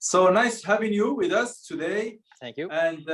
So nice having you with us today. Thank you. And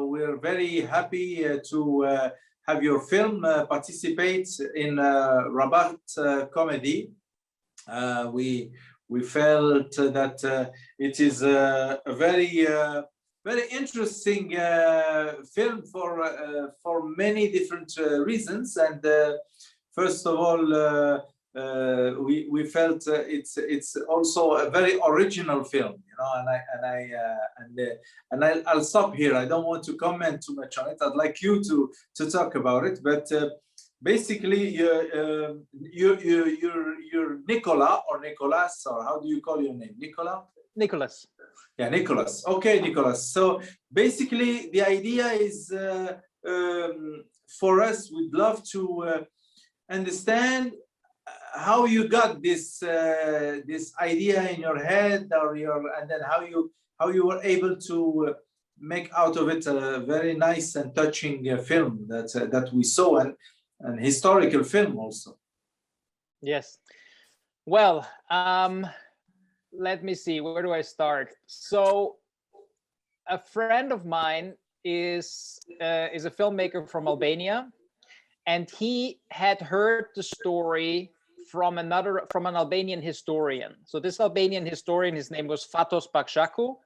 we're very happy to have your film participate in Rabat-Comedy. We felt that it is a very interesting film for many different reasons. And first of all, we felt it's also a very original film, you know. I'll stop here. I don't want to comment too much on it. I'd like you to talk about it, but. Basically, you're Nicola or Nicolas, or how do you call your name? Nicola? Nicolas. Yeah, Nicolas. Okay, Nicolas. So basically, the idea is for us, we'd love to understand how you got this this idea in your head, and then how you were able to make out of it a very nice and touching film that we saw, and an historical film also. Yes. Well, let me see. Where do I start? So, a friend of mine is a filmmaker from Albania, and he had heard the story from an Albanian historian. So this Albanian historian, his name was Fatos Pakshaku.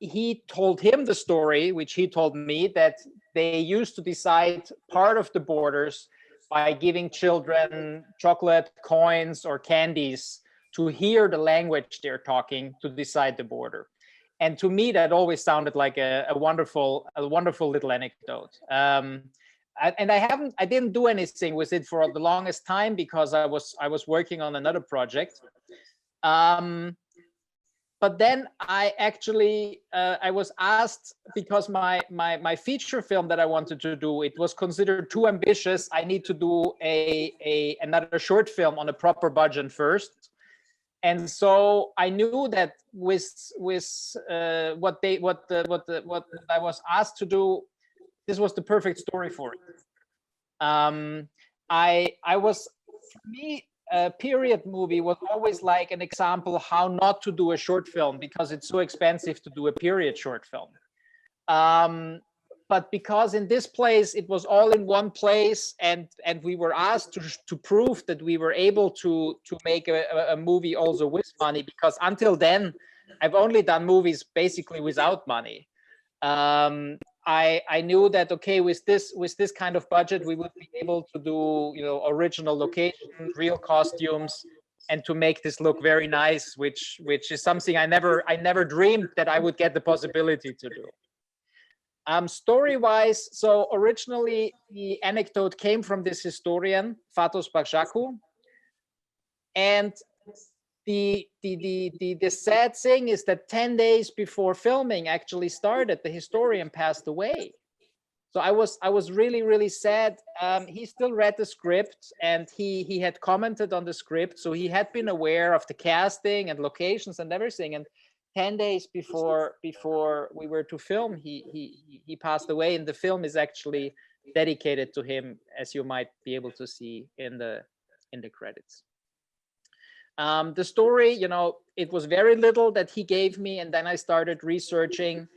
He told him the story, which he told me, that they used to decide part of the borders by giving children chocolate, coins, or candies to hear the language they're talking to decide the border. And to me, that always sounded like a wonderful little anecdote. I didn't do anything with it for the longest time because I was working on another project. But then I actually I was asked, because my feature film that I wanted to do, it was considered too ambitious. I need to do another short film on a proper budget first. And so I knew that with what I was asked to do, this was the perfect story for it. For me, a period movie was always like an example how not to do a short film, because it's so expensive to do a period short film. But because in this place it was all in one place, and we were asked to prove that we were able to make a movie also with money, because until then I've only done movies basically without money. I knew that, okay, with this kind of budget, we would be able to do, you know, original location, real costumes, and to make this look very nice, which is something I never dreamed that I would get the possibility to do. Story-wise, so originally the anecdote came from this historian, Fatos Pakshaku, and the sad thing is that 10 days before filming actually started, the historian passed away. So I was really sad. He still read the script, and he had commented on the script, so he had been aware of the casting and locations and everything. And 10 days before we were to film, he passed away, and the film is actually dedicated to him, as you might be able to see in the credits. The story, you know, it was very little that he gave me, and then I started researching.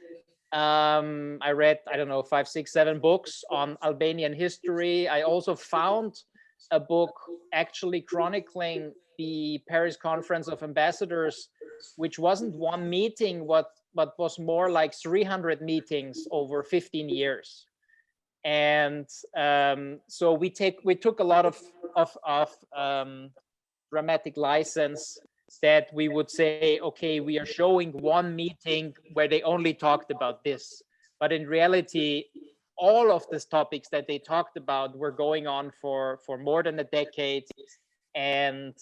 I read, I don't know, 5, 6, 7 books on Albanian history. I also found a book actually chronicling the Paris Conference of Ambassadors, which wasn't one meeting, but was more like 300 meetings over 15 years. And so we took a lot of dramatic license, that we would say, okay, we are showing one meeting where they only talked about this. But in reality, all of these topics that they talked about were going on for more than a decade. And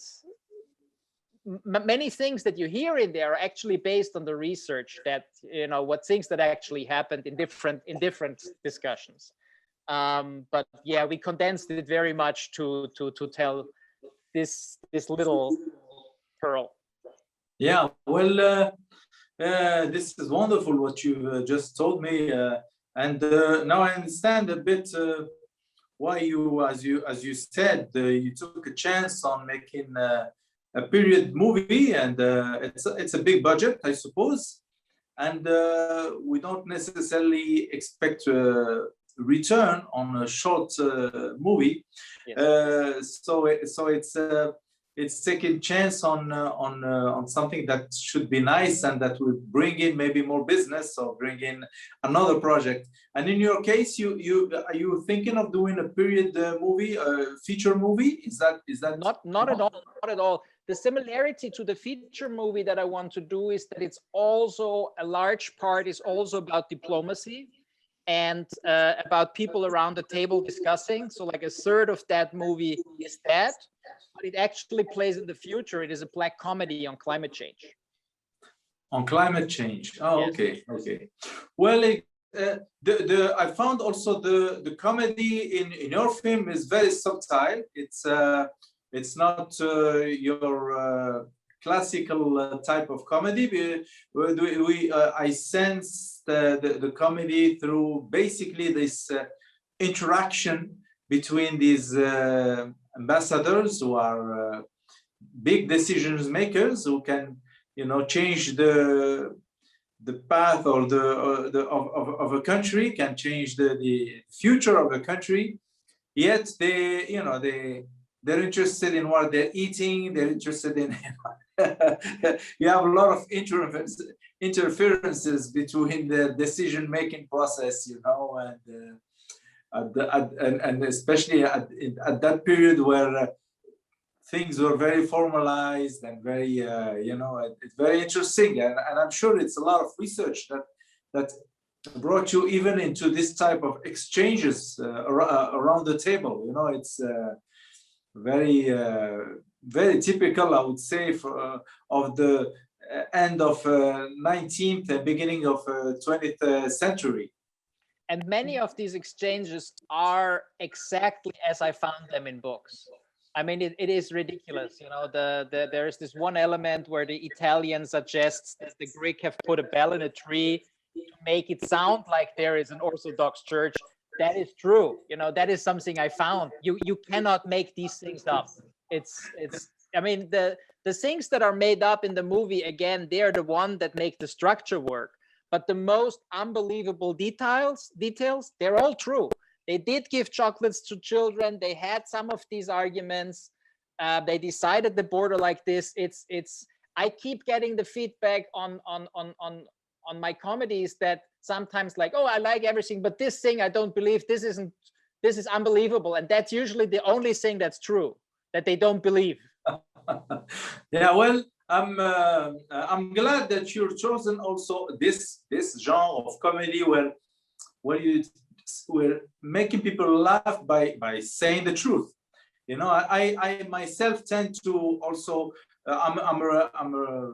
many things that you hear in there are actually based on the research that, you know, what things that actually happened in different discussions. But yeah, we condensed it very much to tell this little pearl. Yeah, well, this is wonderful what you just told me, and now I understand a bit why you, as you said, you took a chance on making a period movie, and it's a big budget, I suppose, and we don't necessarily expect a return on a short movie. Yes. So it's taking chance on something that should be nice and that will bring in maybe more business or bring in another project. And in your case, are you thinking of doing a period movie, a feature movie? Is that not at all? Not at all. The similarity to the feature movie that I want to do is that it's also a large part is also about diplomacy and about people around the table discussing. So like a third of that movie is that. But it actually plays in the future. It is a black comedy on climate change. On climate change. Oh, yes. Okay. Well, I found also the comedy in your film is very subtle. It's not your classical type of comedy. I sense the comedy through basically this interaction between these ambassadors who are big decision makers who can, change the path or of a country, can change the future of a country. Yet they're interested in what they're eating. They're interested in. You have a lot of interferences between the decision-making process, and especially at that period where things were very formalized and very, it's very interesting. And I'm sure it's a lot of research that brought you even into this type of exchanges around the table. It's very, very typical, I would say, of the end of 19th and beginning of 20th century. And many of these exchanges are exactly as I found them in books. I mean, it is ridiculous. There is this one element where the Italian suggests that the Greek have put a bell in a tree to make it sound like there is an Orthodox church. That is true. That is something I found. You cannot make these things up. I mean, the things that are made up in the movie, again, they're the one that make the structure work. But the most unbelievable details, they're all true. They did give chocolates to children. They had some of these arguments. They decided the border like this. I keep getting the feedback on my comedies that sometimes like, oh, I like everything, but this thing I don't believe. This is unbelievable. And that's usually the only thing that's true, that they don't believe. Yeah, well, I'm glad that you've chosen also this genre of comedy where we're making people laugh by saying the truth. I myself tend to also I'm a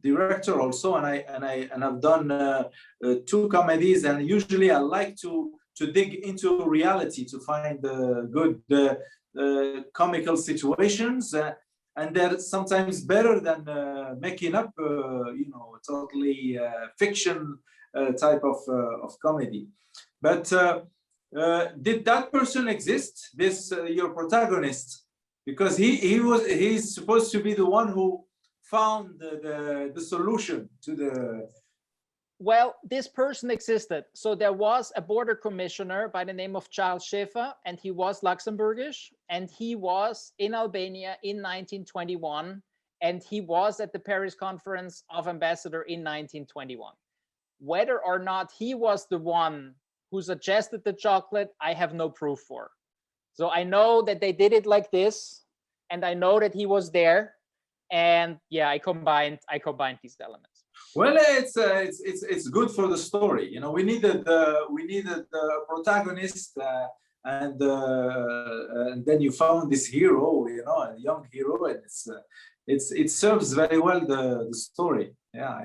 director also, and I've done 2 comedies, and usually I like to dig into reality to find the good comical situations. And they're sometimes better than making up, totally fiction type of comedy. But did that person exist? This your protagonist, because he's supposed to be the one who found the solution to the. Well, this person existed. So there was a border commissioner by the name of Charles Schäfer, and he was Luxembourgish, and he was in Albania in 1921, and he was at the Paris Conference of Ambassadors in 1921. Whether or not he was the one who suggested the chocolate, I have no proof for. So I know that they did it like this, and I know that he was there, and yeah, I combined these elements. Well, it's good for the story. We needed the protagonist, and then you found this hero, a young hero, and it serves very well the story. Yeah,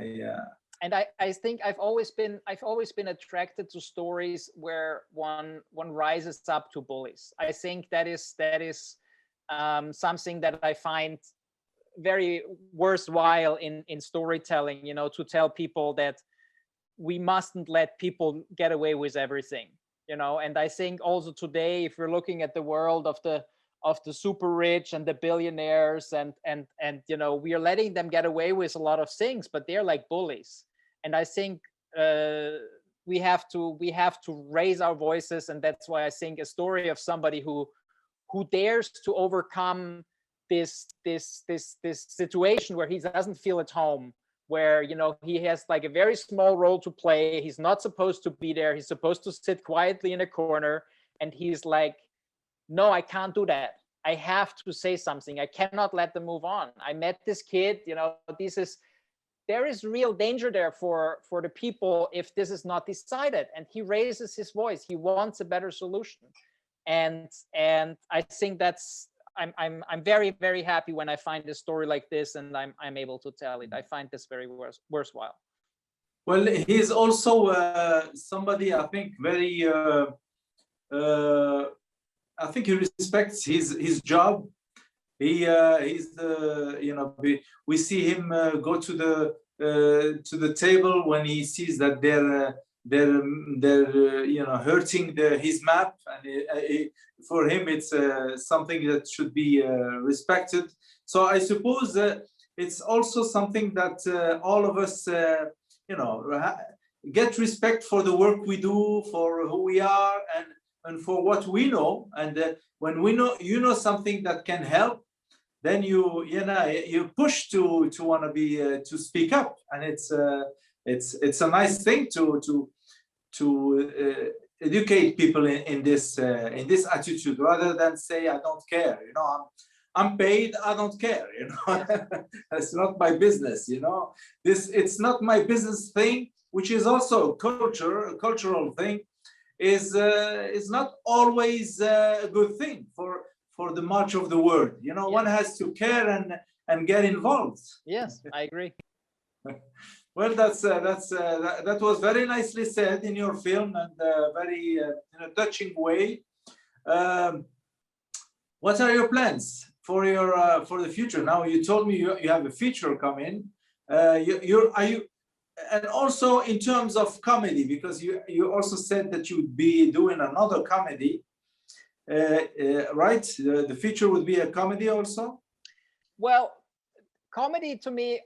and I think I've always been attracted to stories where one rises up to bullies. I think that is something that I find very worthwhile in storytelling, to tell people that we mustn't let people get away with everything, and I think also today, if we're looking at the world of the super rich and the billionaires, and you know, we are letting them get away with a lot of things, but they're like bullies. And I think we have to raise our voices, and that's why I think a story of somebody who dares to overcome this situation where he doesn't feel at home, where, you know, he has like a very small role to play. He's not supposed to be there. He's supposed to sit quietly in a corner, and he's like, no, I can't do that. I have to say something. I cannot let them move on. I met this kid, you know, there is real danger there for the people if this is not decided. And he raises his voice. He wants a better solution. And I think that's, I'm very, very happy when I find a story like this and I'm able to tell it. I find this very worthwhile. Well, he's also somebody, I think, very, I think he respects his job. He's the, you know, we see him go to the table when he sees that they're you know, hurting his map, and for him it's something that should be respected. So I suppose it's also something that all of us you know, get respect for the work we do, for who we are, and for what we know. And when we know, you know, something that can help, then you know, you push to want to be to speak up. And it's a nice thing to educate people in this attitude, rather than say, I don't care, you know, I'm paid, I don't care, you know. It's not my business, you know. It's not my business thing, which is also a cultural thing, is not always a good thing for the march of the world. You know, one has to care and get involved. Yes, I agree. Well, that was very nicely said in your film, and very in a touching way. What are your plans for the future? Now, you told me you have a feature coming. Are you? And also in terms of comedy, because you also said that you would be doing another comedy, right? The feature would be a comedy also. Well, comedy to me,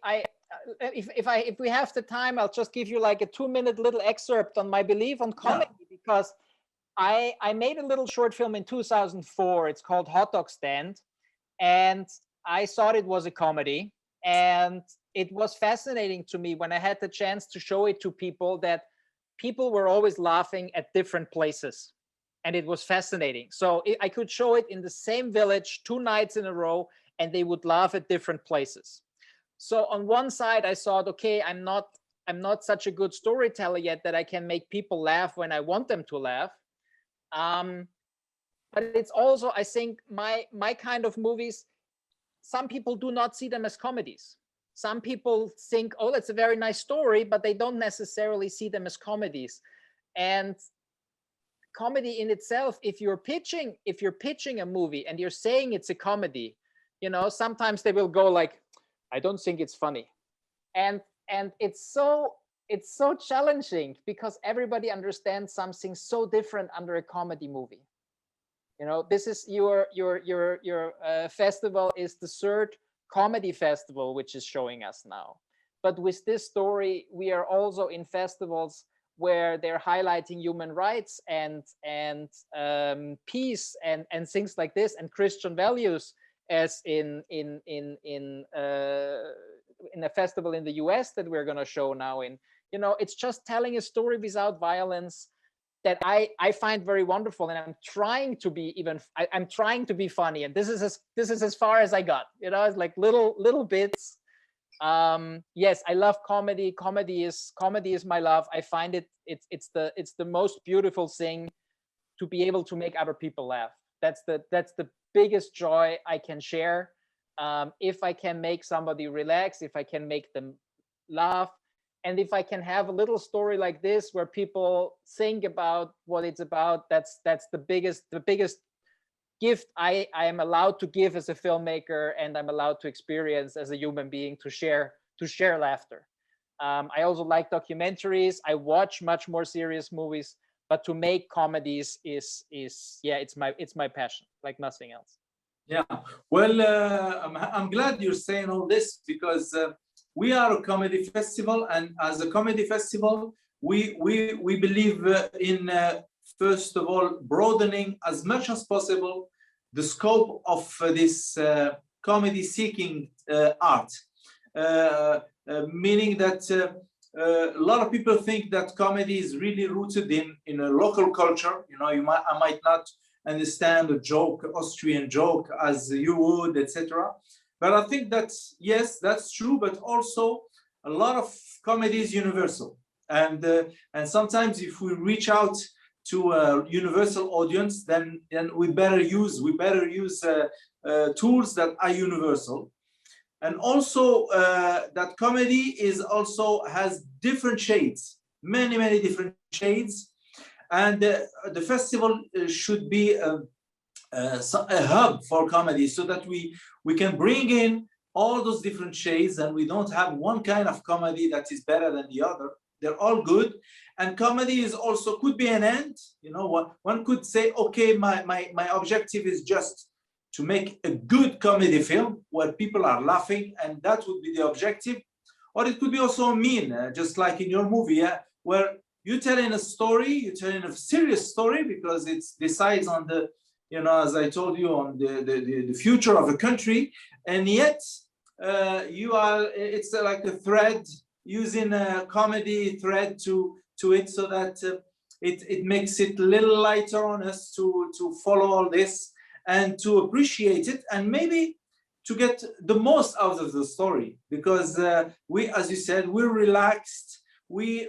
if we have the time, I'll just give you like a 2-minute little excerpt on my belief on comedy, because I made a little short film in 2004. It's called Hot Dog Stand, and I thought it was a comedy, and it was fascinating to me when I had the chance to show it to people, that people were always laughing at different places. And it was fascinating. So I could show it in the same village 2 nights in a row, and they would laugh at different places. So on one side, I thought, okay, I'm not such a good storyteller yet that I can make people laugh when I want them to laugh. But it's also, I think, my kind of movies, some people do not see them as comedies. Some people think, oh, that's a very nice story, but they don't necessarily see them as comedies. And comedy in itself, if you're pitching a movie and you're saying it's a comedy, you know, sometimes they will go like, I don't think it's funny. And it's so challenging, because everybody understands something so different under a comedy movie. You know, this is your festival is the 3rd comedy festival which is showing us now. But with this story, we are also in festivals where they're highlighting human rights and peace and things like this, and Christian values, as in a festival in the US that we're going to show now. In, you know, it's just telling a story without violence that I find very wonderful, and I'm trying to be I'm trying to be funny, and this is as far as I got. You know, it's like little bits. Yes, I love comedy. Comedy is my love. I find it's the most beautiful thing, to be able to make other people laugh. That's the biggest joy I can share. If I can make somebody relax, if I can make them laugh, and if I can have a little story like this where people think about what it's about, that's the biggest gift I am allowed to give as a filmmaker, and I'm allowed to experience as a human being, to share laughter. I also like documentaries. I watch much more serious movies, but to make comedies is yeah, it's my passion, like nothing else. Yeah, well, I'm glad you're saying all this because we are a comedy festival, and as a comedy festival, we believe in first of all broadening as much as possible the scope of this comedy-seeking art, meaning that a lot of people think that comedy is really rooted in a local culture. You know, I might not understand a joke, Austrian joke, as you would, etc. But I think that's, yes, that's true, but also a lot of comedy is universal. And sometimes if we reach out to a universal audience, then we better use tools that are universal. And also that comedy is also has different shades, many different shades. And the festival should be a hub for comedy, so that we can bring in all those different shades, and we don't have one kind of comedy that is better than the other. They're all good. And comedy is also could be an end. You know, one could say, okay, my objective is just to make a good comedy film where people are laughing, and that would be the objective. Or it could be also mean, just like in your movie, where you're telling a story, you're telling a serious story, because it decides on the, you know, as I told you, on the future of a country, and yet it's like a thread, using a comedy thread to it, so that it makes it a little lighter on us to follow all this and to appreciate it, and maybe to get the most out of the story, because we, as you said, we're relaxed, we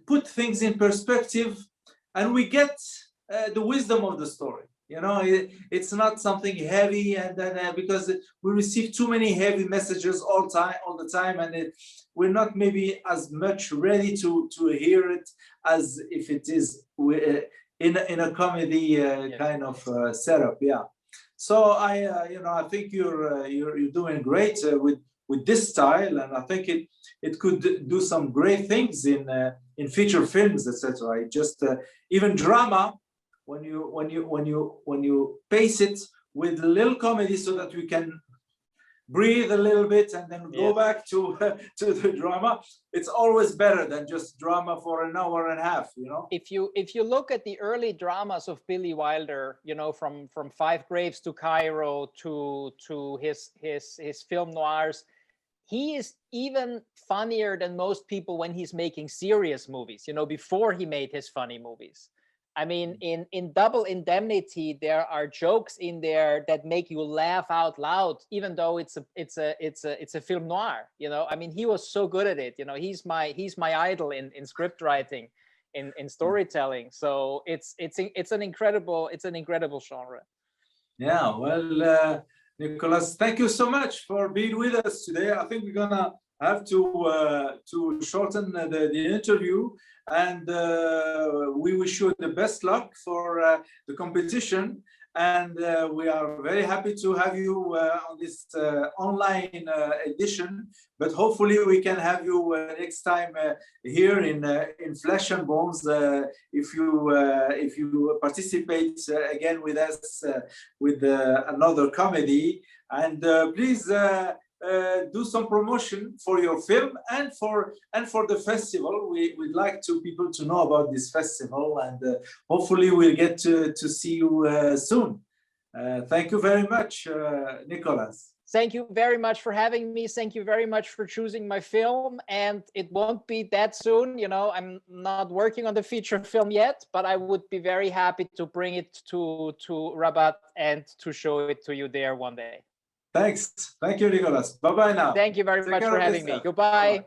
put things in perspective, and we get the wisdom of the story. You know, it's not something heavy, and then because we receive too many heavy messages all the time, and we're not maybe as much ready to hear it as if it is in a comedy yes, kind of setup. Yeah. So you know, I think you're doing great with this style, and I think it could do some great things in feature films, etc. It just even drama, when you pace it with a little comedy, so that we can breathe a little bit and then go back to the drama. It's always better than just drama for an hour and a half, you know. If you look at the early dramas of Billy Wilder, you know, from Five Graves to Cairo to his film noirs, he is even funnier than most people when he's making serious movies, you know, before he made his funny movies. I mean, in Double Indemnity, there are jokes in there that make you laugh out loud, even though it's a film noir. You know, I mean, he was so good at it. You know, he's my idol in script writing, in storytelling. So it's an incredible genre. Yeah, well, Nicolas, thank you so much for being with us today. I think we're gonna have to shorten the interview, and we wish you the best luck for the competition, and we are very happy to have you on this online edition, but hopefully we can have you next time here in Flesh and Bones, if you participate again with us with another comedy. And please do some promotion for your film and for the festival. We'd like people to know about this festival, and hopefully we'll get to see you soon. Thank you very much, Nicolas. Thank you very much for having me. Thank you very much for choosing my film. And it won't be that soon. You know, I'm not working on the feature film yet, but I would be very happy to bring it to Rabat and to show it to you there one day. Thanks. Thank you, Nicolas. Bye-bye now. Thank you very much for having me. Goodbye. Bye.